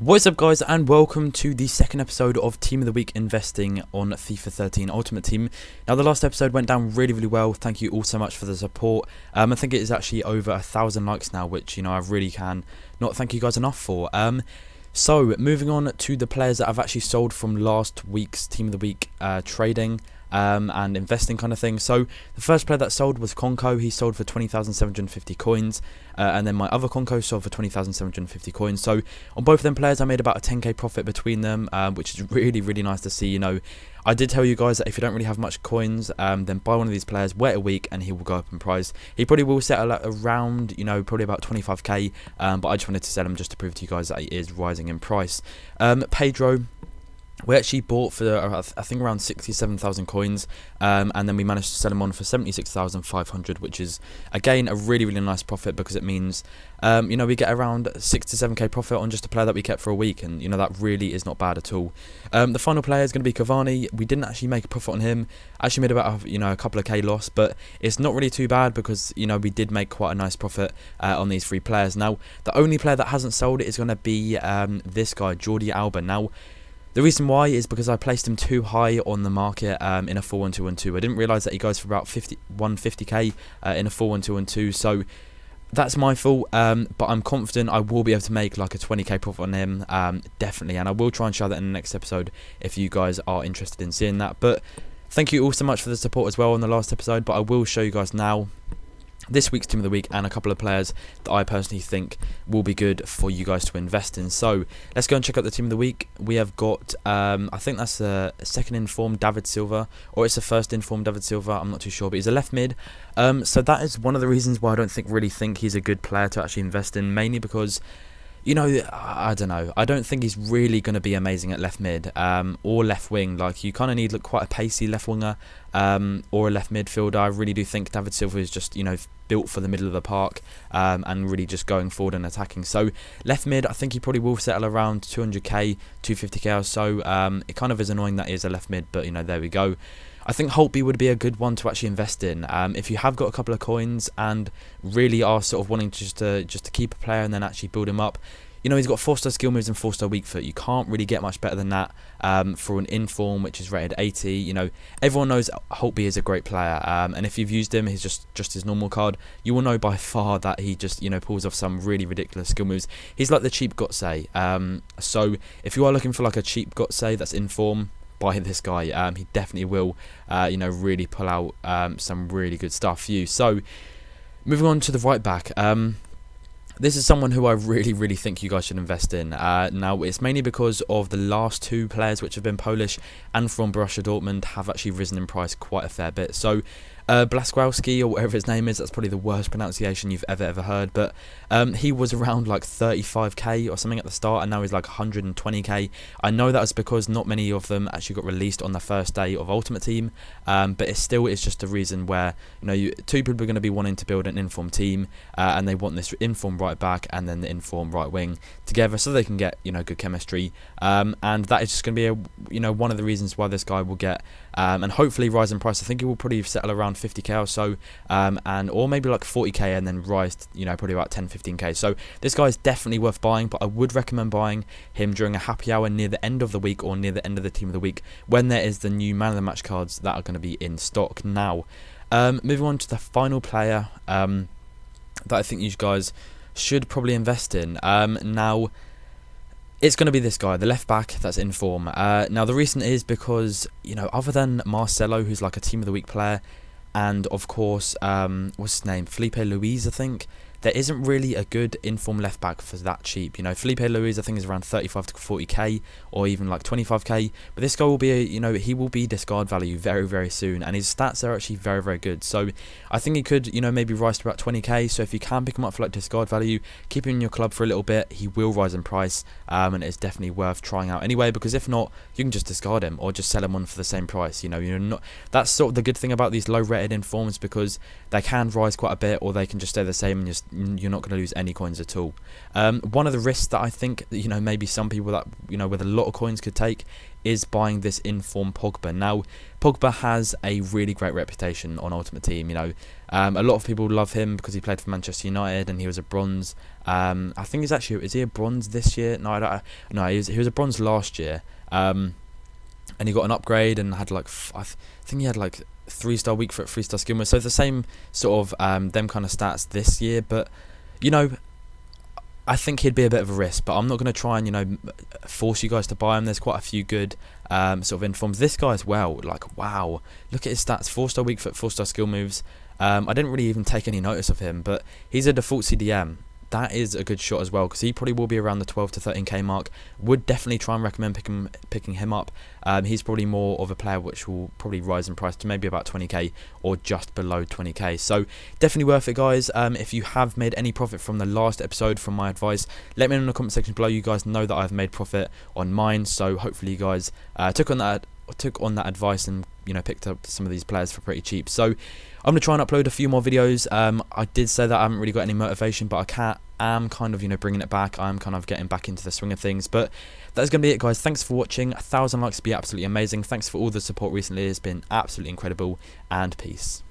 What's up guys, and welcome to the second episode of Team of the Week investing on FIFA 13 Ultimate Team. Now the last episode went down really well. Thank you all so much for the support. I think it is actually over 1,000 likes now, which I really can not thank you guys enough for. So moving on to the players that I've actually sold from last week's Team of the Week trading and investing kind of thing. So the first player that sold was Conco. He sold for 20,750 coins, and then my other Conco sold for 20,750 coins. So on both of them players I made about a 10k profit between them, which is really nice to see. I did tell you guys that if you don't really have much coins, then buy one of these players, wait a week, and he will go up in price. He probably will settle at around, probably about 25k, but I just wanted to sell him just to prove to you guys that he is rising in price. Pedro, we actually bought for I think around 67,000 coins, and then we managed to sell him on for 76,500, which is again a really nice profit, because it means we get around 6 to 7k profit on just a player that we kept for a week, and that really is not bad at all. The final player is going to be Cavani. We didn't actually make a profit on him. Actually made about a couple of k loss, but it's not really too bad because we did make quite a nice profit on these three players. Now the only player that hasn't sold it is going to be this guy, Jordi Alba. Now the reason why is because I placed him too high on the market in a 4-1-2-1-2. I didn't realise that he goes for about 150k in a 4-1-2-1-2, so that's my fault, but I'm confident I will be able to make like a 20k profit on him, definitely, and I will try and show that in the next episode if you guys are interested in seeing that. But thank you all so much for the support as well on the last episode, but I will show you guys now this week's Team of the Week and a couple of players that I personally think will be good for you guys to invest in. So let's go and check out the Team of the Week. We have got, I think that's a second informed David Silva, or it's a first informed David Silva, I'm not too sure, but he's a left mid. So that is one of the reasons why I don't really think he's a good player to actually invest in, mainly because I don't know. I don't think he's really going to be amazing at left mid or left wing. Like, you kind of need quite a pacey left winger or a left midfielder. I really do think David Silva is just built for the middle of the park and really just going forward and attacking. So left mid, I think he probably will settle around 200k, 250k or so. It kind of is annoying that he is a left mid, but there we go. I think Holtby would be a good one to actually invest in if you have got a couple of coins and really are sort of wanting to just to keep a player and then actually build him up. He's got 4-star skill moves and 4-star weak foot. You can't really get much better than that for an inform, which is rated 80. Everyone knows Holtby is a great player, and if you've used him, he's just his normal card, you will know by far that he just pulls off some really ridiculous skill moves. He's like the cheap Gotse. So if you are looking for like a cheap Gotse that's inform, buy this guy. He definitely will really pull out some really good stuff for you. So moving on to the right back, this is someone who I really think you guys should invest in. Now it's mainly because of the last two players which have been Polish and from Borussia Dortmund have actually risen in price quite a fair bit. So Blaszczykowski, or whatever his name is, that's probably the worst pronunciation you've ever heard, but he was around like 35k or something at the start, and now he's like 120k. I know that was because not many of them actually got released on the first day of Ultimate Team, but it's just a reason where two people are going to be wanting to build an inform team, and they want this inform right back and then the inform right wing together so they can get good chemistry, and that is just going to be one of the reasons why this guy will get and hopefully rise in price. I think he will probably settle around 50k or so, or maybe like 40k and then rise probably about 10-15k. So this guy is definitely worth buying, but I would recommend buying him during a happy hour near the end of the week or near the end of the Team of the Week, when there is the new man of the match cards that are going to be in stock. Now moving on to the final player that I think you guys should probably invest in. Now it's going to be this guy, the left back that's in form. Now the reason is because other than Marcelo, who's like a Team of the Week player, and of course what's his name, Felipe Luis, I think, there isn't really a good inform left back for that cheap. Felipe Luis I think is around 35 to 40k or even like 25k, but this guy will be he will be discard value very soon, and his stats are actually very good. So I think he could maybe rise to about 20k. So if you can pick him up for like discard value, keep him in your club for a little bit, he will rise in price, and it's definitely worth trying out anyway, because if not, you can just discard him or just sell him on for the same price. That's sort of the good thing about these low rated informs, because they can rise quite a bit or they can just stay the same and just you're not going to lose any coins at all. One of the risks that I think maybe some people that with a lot of coins could take is buying this informed Pogba. Now, Pogba has a really great reputation on Ultimate Team. You know, a lot of people love him because he played for Manchester United and he was a bronze. I think is he a bronze this year? No, he was a bronze last year. And he got an upgrade and had like I think he had like 3-star weak foot, 3-star skill move. So the same sort of them kind of stats this year, but you know, I think he'd be a bit of a risk, but I'm not going to try and, you know, force you guys to buy him. There's quite a few good sort of informs. This guy as well, like, wow, look at his stats: 4-star weak foot, 4-star skill moves. I didn't really even take any notice of him, but he's a default CDM. That is a good shot as well, because he probably will be around the 12 to 13k mark. Would definitely try and recommend picking him up. He's probably more of a player which will probably rise in price to maybe about 20k or just below 20k. So definitely worth it, guys. If you have made any profit from the last episode from my advice, let me know in the comment section below. You guys know that I've made profit on mine, so hopefully you guys took on that advice and, you know, picked up some of these players for pretty cheap. So I'm going to try and upload a few more videos. I did say that I haven't really got any motivation, but I am kind of, you know, bringing it back. I'm kind of getting back into the swing of things. But that's going to be it, guys. Thanks for watching. 1,000 likes would be absolutely amazing. Thanks for all the support recently. It's been absolutely incredible. And peace.